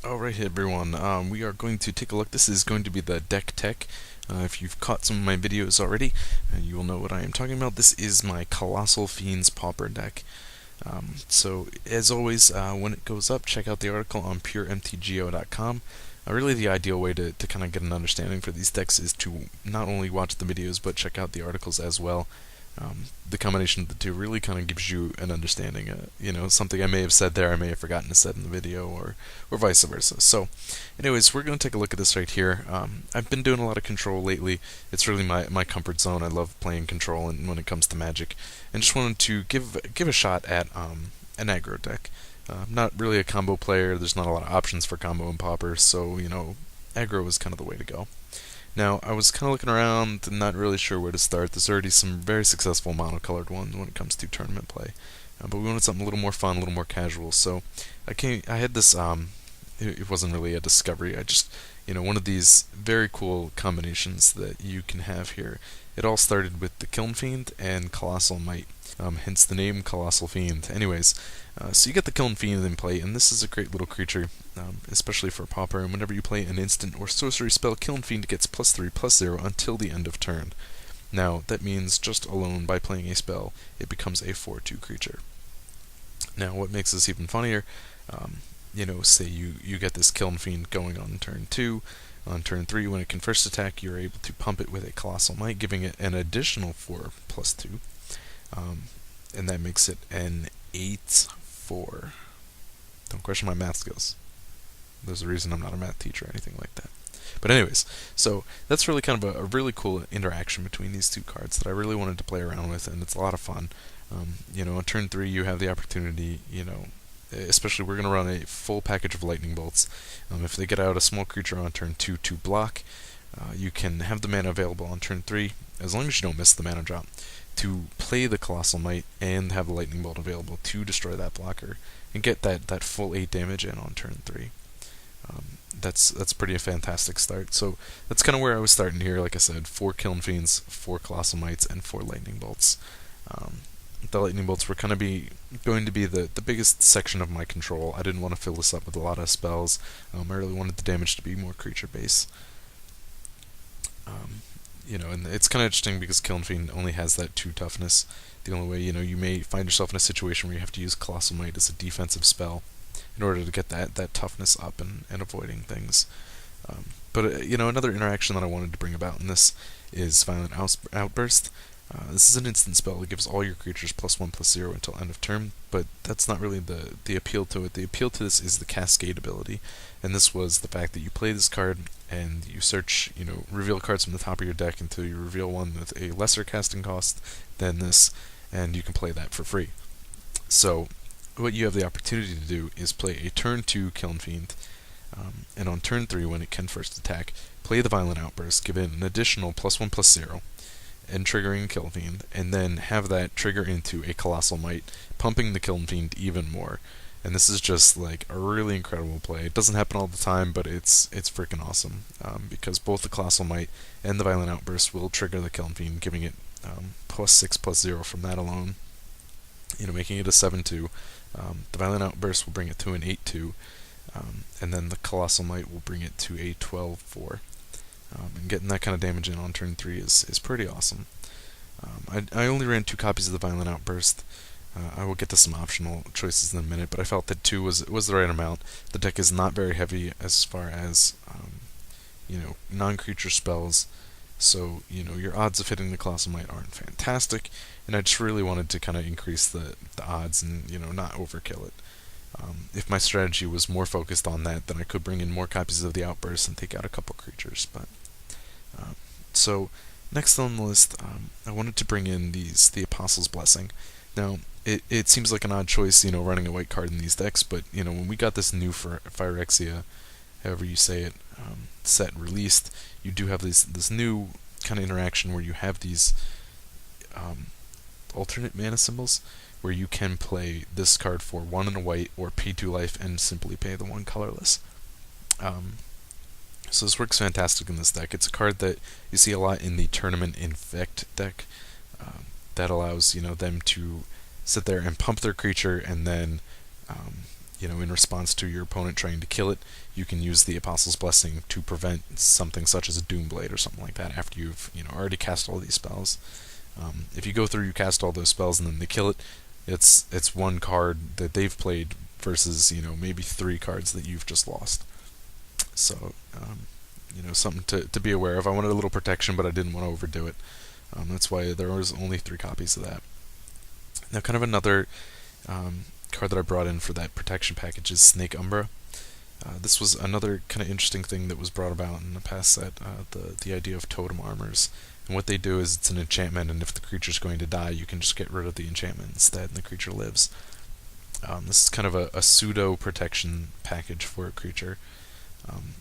Alright everyone, we are going to take a look. This is going to be the Dech Tech. If you've caught some of my videos already, you will know what I am talking about. This is my ColossalFiend's Pauper deck. So as always, when it goes up, check out the article on puremtgo.com. Really the ideal way to kind of get an understanding for these decks is to not only watch the videos, but check out the articles as well. The combination of the two really kind of gives you an understanding. Something I may have said there, I may have forgotten to say in the video, or vice versa. So, anyways, we're going to take a look at this right here. I've been doing a lot of control lately. It's really my comfort zone. I love playing control, and when it comes to Magic, and just wanted to give a shot at an aggro deck. I'm not really a combo player. There's not a lot of options for combo and Pauper, so aggro is kind of the way to go. Now, I was kind of looking around, not really sure where to start. There's already some very successful monocolored ones when it comes to tournament play, but we wanted something a little more fun, a little more casual. So I had this. It wasn't really a discovery. I just, one of these very cool combinations that you can have here. It all started with the ColossalFiend and Colossal Might, hence the name ColossalFiend. Anyways, so you get the ColossalFiend in play, and this is a great little creature, especially for Pauper. And whenever you play an instant or sorcery spell, ColossalFiend gets +3/+0 until the end of turn. Now, that means just alone by playing a spell, it becomes a 4/2 creature. Now, what makes this even funnier, say you get this ColossalFiend going on turn 2. On turn 3, when it can first attack, you're able to pump it with a Colossal Might, giving it an additional 4/2. And that makes it an 8/4. Don't question my math skills. There's a reason I'm not a math teacher or anything like that. But anyways, so that's really kind of a really cool interaction between these two cards that I really wanted to play around with, and it's a lot of fun. On turn 3, you have the opportunity, especially we're going to run a full package of lightning bolts. If they get out a small creature on turn 2 to block, you can have the mana available on turn 3, as long as you don't miss the mana drop, to play the Colossal Might and have the lightning bolt available to destroy that blocker and get that full 8 damage in on turn 3. That's pretty a fantastic start. So that's kind of where I was starting here. Like I said, 4 ColossalFiends, 4 Colossal Mights, and 4 lightning bolts. The lightning bolts were going to be the biggest section of my control. I didn't want to fill this up with a lot of spells. I really wanted the damage to be more creature based. And it's kind of interesting because ColossalFiend only has that 2 toughness. The only way, you may find yourself in a situation where you have to use Colossal Might as a defensive spell in order to get that toughness up and avoiding things. But another interaction that I wanted to bring about in this is Violent Outburst. This is an instant spell that gives all your creatures +1/+0 until end of turn, but that's not really the appeal to it. The appeal to this is the cascade ability, and this was the fact that you play this card and you search, reveal cards from the top of your deck until you reveal one with a lesser casting cost than this, and you can play that for free. So what you have the opportunity to do is play a turn 2 ColossalFiend, and on turn 3, when it can first attack, play the Violent Outburst, give it an additional +1/+0, and triggering ColossalFiend, and then have that trigger into a Colossal Might, pumping the ColossalFiend even more. And this is just like a really incredible play. It doesn't happen all the time, but it's freaking awesome, because both the Colossal Might and the Violent Outburst will trigger the ColossalFiend, giving it +6/+0 from that alone, making it a 7/2. The Violent Outburst will bring it to an 8/2, and then the Colossal Might will bring it to a 12/4. And getting that kind of damage in on turn 3 is pretty awesome. I only ran 2 copies of the Violent Outburst. I will get to some optional choices in a minute, but I felt that 2 was the right amount. The deck is not very heavy as far as non-creature spells, so your odds of hitting the Colossal Might aren't fantastic, and I just really wanted to kind of increase the odds and not overkill it. If my strategy was more focused on that, then I could bring in more copies of the Outburst and take out a couple creatures. But so next on the list, I wanted to bring in the Apostle's Blessing. Now it seems like an odd choice, running a white card in these decks, but when we got this new Phyrexia, however you say it, set released, you do have this new kind of interaction where you have these alternate mana symbols, where you can play this card for 1 and a white or pay 2 life and simply pay the 1 colorless. So this works fantastic in this deck. It's a card that you see a lot in the Tournament Infect deck, that allows them to sit there and pump their creature and then in response to your opponent trying to kill it, you can use the Apostle's Blessing to prevent something such as a Doomblade or something like that after you've already cast all these spells. If you go through, you cast all those spells, and then they kill it, it's one card that they've played versus maybe 3 cards that you've just lost. So something to be aware of. I wanted a little protection, but I didn't want to overdo it. That's why there was only 3 copies of that. Now, kind of another card that I brought in for that protection package is Snake Umbra. This was another kind of interesting thing that was brought about in the past set, the idea of totem armors. And what they do is it's an enchantment, and if the creature's going to die, you can just get rid of the enchantment instead, and the creature lives. This is kind of a pseudo protection package for a creature.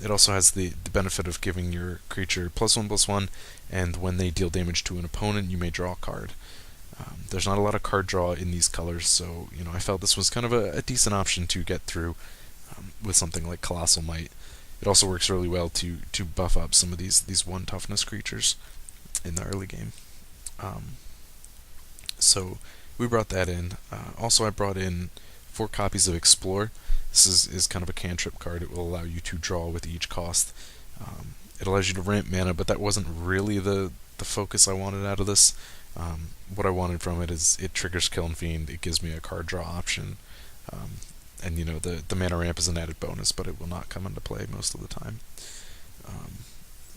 It also has the benefit of giving your creature +1/+1, and when they deal damage to an opponent, you may draw a card. There's not a lot of card draw in these colors, so I felt this was kind of a decent option to get through with something like Colossal Might. It also works really well to buff up some of these 1 toughness creatures in the early game. So we brought that in. Also, I brought in 4 copies of Explore. This is kind of a cantrip card. It will allow you to draw with each cost. It allows you to ramp mana, but that wasn't really the focus I wanted out of this. What I wanted from it is it triggers Kiln Fiend. It gives me a card draw option, and the mana ramp is an added bonus, but it will not come into play most of the time.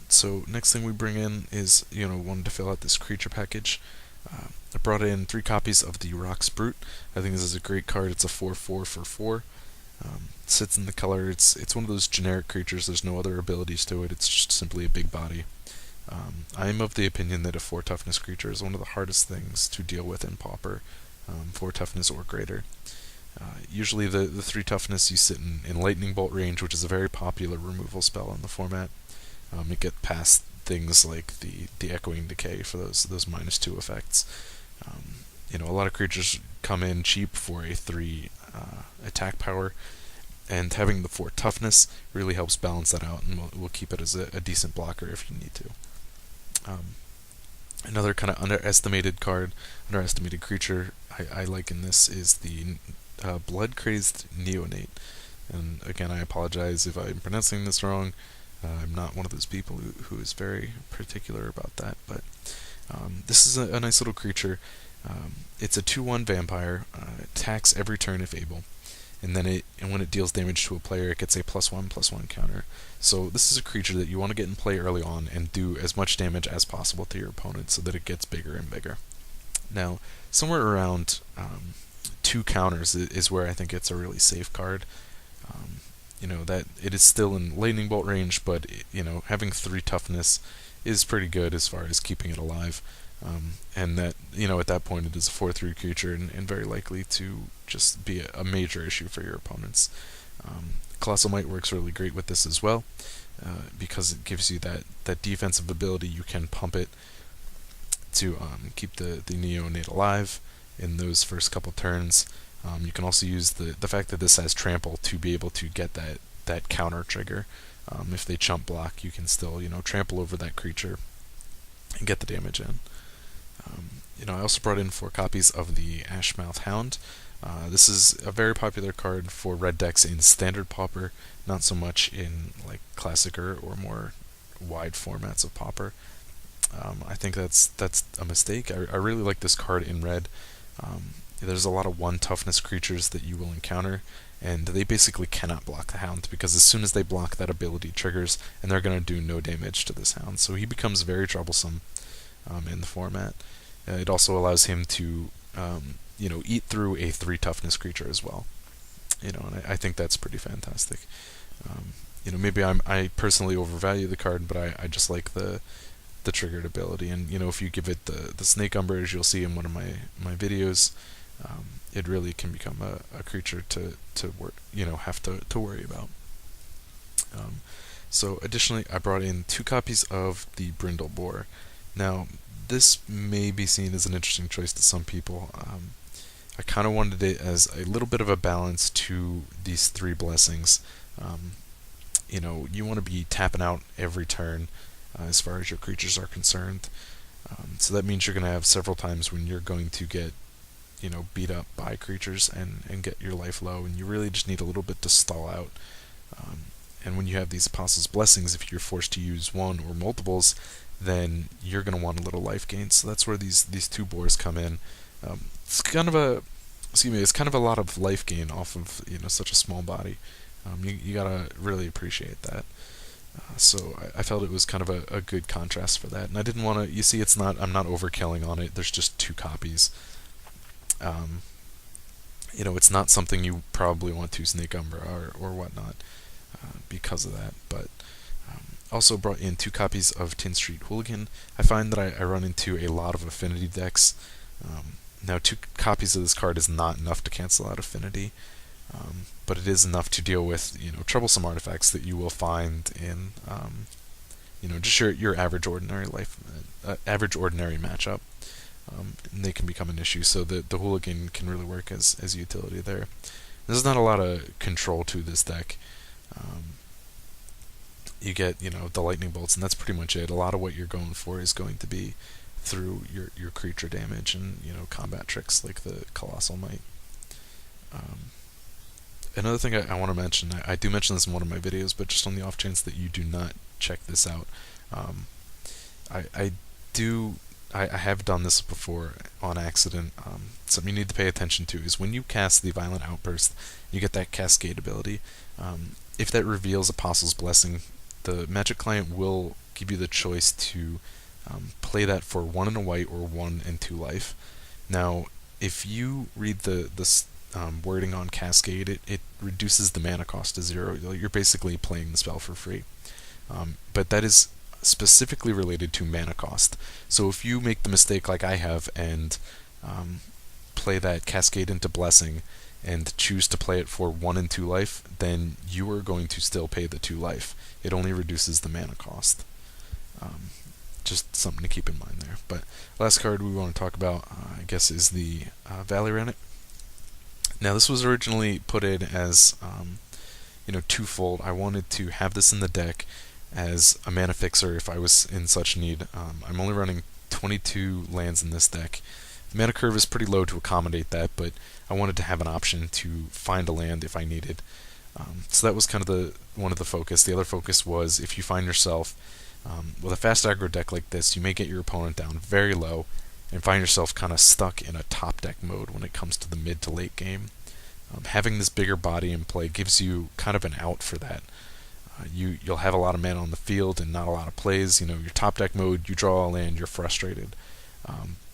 So next thing we bring in is wanted to fill out this creature package. I brought in 3 copies of the Rock's Brute. I think this is a great card. It's a 4/4 for 4. Sits in the color. It's one of those generic creatures. There's no other abilities to it. It's just simply a big body. I am of the opinion that a 4 toughness creature is one of the hardest things to deal with in Pauper, 4 toughness or greater. Usually the 3 toughness you sit in Lightning Bolt range, which is a very popular removal spell in the format. It gets past things like the Echoing Decay for those -2 effects. A lot of creatures come in cheap for a 3 attack power, and having the 4 toughness really helps balance that out, and we'll keep it as a decent blocker if you need to. Another kind of underestimated creature I like in this is the Blood Crazed Neonate. And again, I apologize if I'm pronouncing this wrong. I'm not one of those people who is very particular about that, but this is a nice little creature. It's a 2/1 vampire, attacks every turn if able, and when it deals damage to a player, it gets a +1/+1 counter. So this is a creature that you want to get in play early on and do as much damage as possible to your opponent so that it gets bigger and bigger. Now, somewhere around 2 counters is where I think it's a really safe card. That it is still in Lightning Bolt range, but having 3 toughness is pretty good as far as keeping it alive. And that at that point it is a 4/3 creature and very likely to just be a major issue for your opponents. Colossal Might works really great with this as well, because it gives you that defensive ability. You can pump it to keep the Neonate alive in those first couple turns. You can also use the fact that this has trample to be able to get that counter trigger. If they chump block, you can still trample over that creature and get the damage in. I also brought in 4 copies of the Ashmouth Hound. This is a very popular card for red decks in Standard Pauper, not so much in like classic or more wide formats of Pauper. I think that's a mistake. I really like this card in red. There's a lot of 1 toughness creatures that you will encounter, and they basically cannot block the Hound, because as soon as they block, that ability triggers, and they're going to do no damage to this Hound. So he becomes very troublesome in the format. It also allows him to eat through a 3 toughness creature as well. And I think that's pretty fantastic. Maybe I personally overvalue the card, but I just like the triggered ability. And if you give it the Snake Umbra, as you'll see in one of my videos, it really can become a creature to have to worry about. So additionally, I brought in 2 copies of the Brindle Boar. Now, this may be seen as an interesting choice to some people. I kind of wanted it as a little bit of a balance to these 3 blessings. You want to be tapping out every turn as far as your creatures are concerned. So that means you're going to have several times when you're going to get beat up by creatures and get your life low, and you really just need a little bit to stall out. And when you have these Apostles' Blessings, if you're forced to use one or multiples, then you're going to want a little life gain. So that's where these two boars come in. It's kind of a lot of life gain off of such a small body. You gotta really appreciate that. So I felt it was kind of a good contrast for that, and I didn't want to. You see, I'm not overkilling on it. There's just 2 copies. It's not something you probably want to Snake Umbra or whatnot because of that. But also brought in 2 copies of Tin Street Hooligan. I find that I run into a lot of affinity decks. Now 2 copies of this card is not enough to cancel out affinity, but it is enough to deal with troublesome artifacts that you will find in just your average ordinary matchup. And they can become an issue, so the Hooligan can really work as a utility there. There's not a lot of control to this deck. You get the lightning bolts, and that's pretty much it. A lot of what you're going for is going to be through your creature damage and combat tricks like the Colossal Might. Another thing I want to mention, I do mention this in one of my videos, but just on the off chance that you do not check this out, I have done this before on accident. Something you need to pay attention to is when you cast the Violent Outburst, you get that Cascade ability. If that reveals Apostle's Blessing, the Magic client will give you the choice to play that for 1 and a white or 1 and 2 life. Now, if you read the wording on Cascade, it reduces the mana cost to 0. You're basically playing the spell for free. But that is specifically related to mana cost. So if you make the mistake like I have and play that Cascade into Blessing and choose to play it for 1 and 2 life, then you are going to still pay the 2 life. It only reduces the mana cost. Just something to keep in mind there. But last card we want to talk about, I guess, is the Valley Rannet. Now this was originally put in as twofold. I wanted to have this in the deck as a mana fixer if I was in such need. I'm only running 22 lands in this deck. The mana curve is pretty low to accommodate that, but I wanted to have an option to find a land if I needed. So that was kind of one of the focus. The other focus was if you find yourself with a fast aggro deck like this, you may get your opponent down very low and find yourself kind of stuck in a top deck mode when it comes to the mid to late game. Having this bigger body in play gives you kind of an out for that. You'll have a lot of mana on the field and not a lot of plays. Your top deck mode, you draw a land, you're frustrated.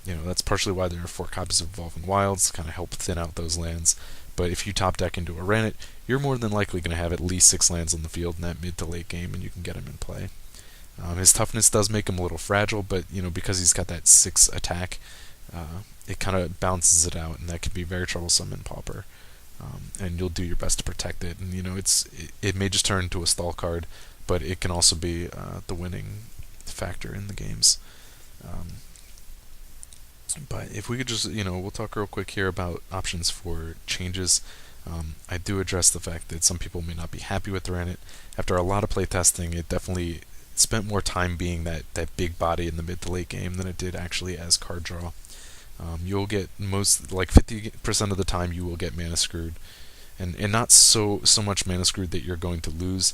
That's partially why there are 4 copies of Evolving Wilds to kind of help thin out those lands. But if you top deck into a Rannet, you're more than likely going to have at least 6 lands on the field in that mid to late game, and you can get him in play. His toughness does make him a little fragile, but because he's got that 6 attack, it kind of bounces it out, and that can be very troublesome in Pauper. And you'll do your best to protect it. And it may just turn into a stall card, but it can also be the winning factor in the games. But if we could just, we'll talk real quick here about options for changes. I do address the fact that some people may not be happy with the Rannet. After a lot of playtesting, it definitely spent more time being that big body in the mid to late game than it did actually as card draw. You'll get 50% of the time you will get mana screwed, and not so much mana screwed that you're going to lose.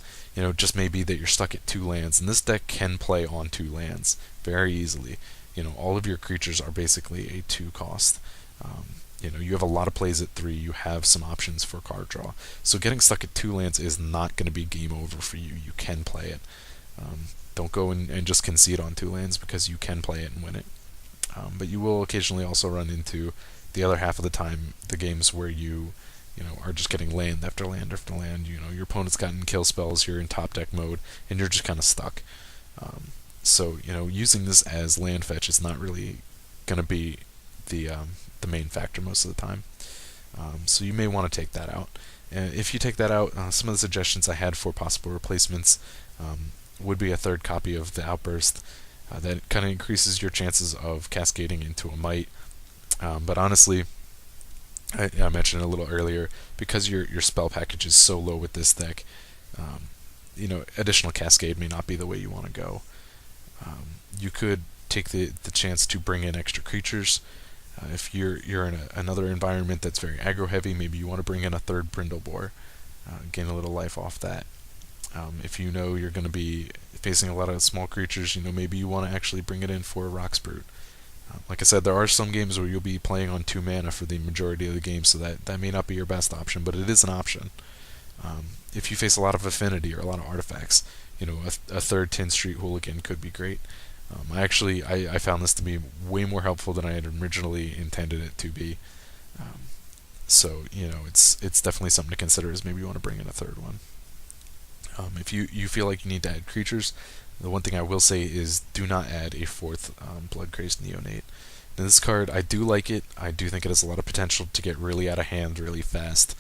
Just maybe that you're stuck at 2 lands, and this deck can play on 2 lands very easily. All of your creatures are basically a 2 cost. You have a lot of plays at 3. You have some options for card draw. So getting stuck at 2 lands is not going to be game over for you. You can play it. Don't go and just concede on 2 lands, because you can play it and win it. But you will occasionally also run into the other half of the time the games where you are just getting land after land after land. Your opponent's gotten kill spells, you're in top deck mode, and you're just kind of stuck. So using this as land fetch is not really going to be the main factor most of the time. So you may want to take that out. And if you take that out, some of the suggestions I had for possible replacements would be a 3rd copy of the Outburst. That kind of increases your chances of cascading into a Might. But honestly, I mentioned a little earlier, because your spell package is so low with this deck, additional Cascade may not be the way you want to go. You could take the chance to bring in extra creatures. If you're in another environment that's very aggro heavy, maybe you want to bring in a third Brindleboar, gain a little life off that. If you know you're going to be facing a lot of small creatures, maybe you want to actually bring it in for a Rocksprute. Like I said, there are some games where you'll be playing on 2 mana for the majority of the game, so that may not be your best option, but it is an option. If you face a lot of affinity or a lot of artifacts, a third 10th Street Hooligan could be great. I found this to be way more helpful than I had originally intended it to be. So it's definitely something to consider, is maybe you want to bring in a third one. If you feel like you need to add creatures, the one thing I will say is do not add a 4th Bloodcrazed Neonate. Now, this card, I do like it. I do think it has a lot of potential to get really out of hand really fast,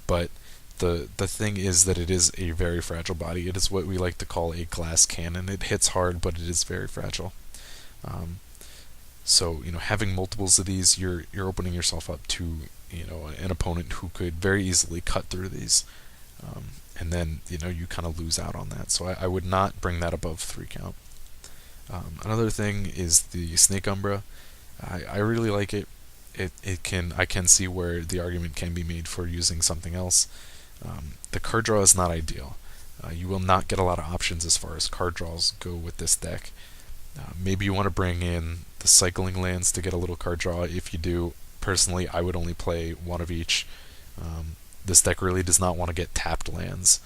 but the thing is that it is a very fragile body. It is what we like to call a glass cannon. It hits hard, but it is very fragile. So having multiples of these, you're opening yourself up to an opponent who could very easily cut through these, and then you kind of lose out on that. So I would not bring that above 3 count. Another thing is the Snake Umbra. I really like it. I can see where the argument can be made for using something else. The card draw is not ideal. You will not get a lot of options as far as card draws go with this deck. Maybe you want to bring in the cycling lands to get a little card draw. If you do, personally, I would only play one of each. This deck really does not want to get tapped lands.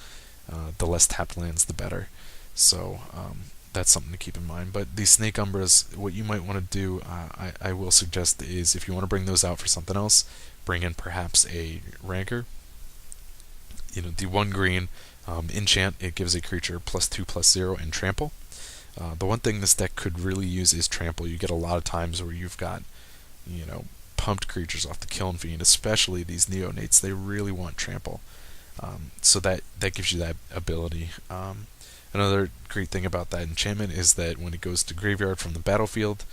The less tapped lands, the better. So that's something to keep in mind. But these Snake Umbras, what you might want to do, I will suggest, is if you want to bring those out for something else, bring in perhaps a Rancor. The 1 green enchant, it gives a creature +2/+0 and trample. The one thing this deck could really use is trample. You get a lot of times where you've got, pumped creatures off the Kiln Fiend, especially these Neonates. They really want trample. So that gives you that ability. Another great thing about that enchantment is that when it goes to graveyard from the battlefield,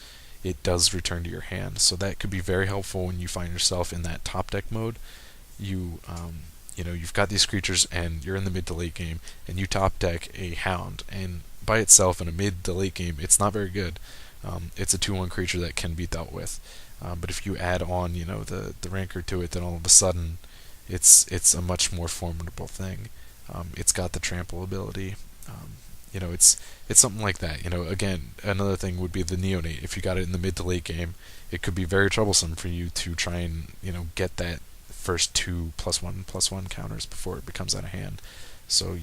it does return to your hand. So that could be very helpful when you find yourself in that top deck mode. You've got these creatures and you're in the mid to late game, and you top deck a Hound, and by itself in a mid to late game, it's not very good. It's a 2/1 creature that can be dealt with. But if you add on, the Rancor to it, then all of a sudden, it's a much more formidable thing. It's got the trample ability. It's something like that. Again, another thing would be the Neonate. If you got it in the mid to late game, it could be very troublesome for you to try and get that first 2 +1/+1 counters before it becomes out of hand. So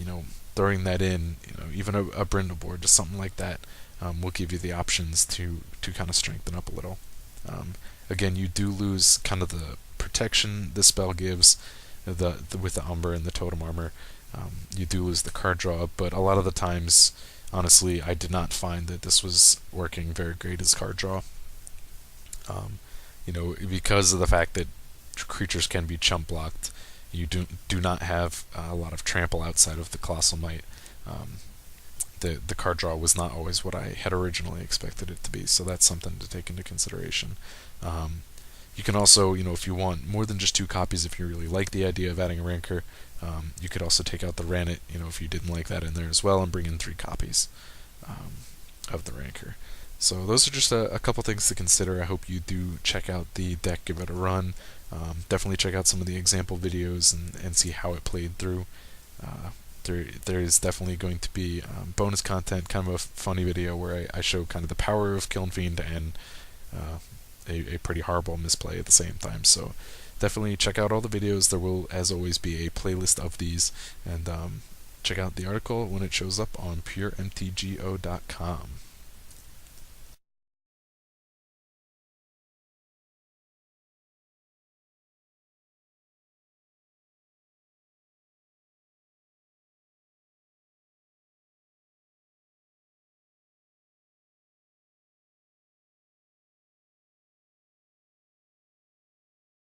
throwing that in, even a Brindleboard, just something like that, will give you the options to kind of strengthen up a little. Again, you do lose kind of the protection this spell gives, with the Umber and the Totem Armor. You do lose the card draw, but a lot of the times, honestly, I did not find that this was working very great as card draw. Because of the fact that creatures can be chump blocked, you do not have a lot of trample outside of the Colossal Might. The card draw was not always what I had originally expected it to be, so that's something to take into consideration. You can also, if you want more than just 2 copies, if you really like the idea of adding a Rancor, you could also take out the Rannet, if you didn't like that in there as well, and bring in 3 copies of the Rancor. So those are just a couple things to consider. I hope you do check out the deck, give it a run. Definitely check out some of the example videos and see how it played through. There is definitely going to be bonus content, kind of a funny video where I show kind of the power of Kiln Fiend and a pretty horrible misplay at the same time. So definitely check out all the videos. There will, as always, be a playlist of these, and check out the article when it shows up on puremtgo.com.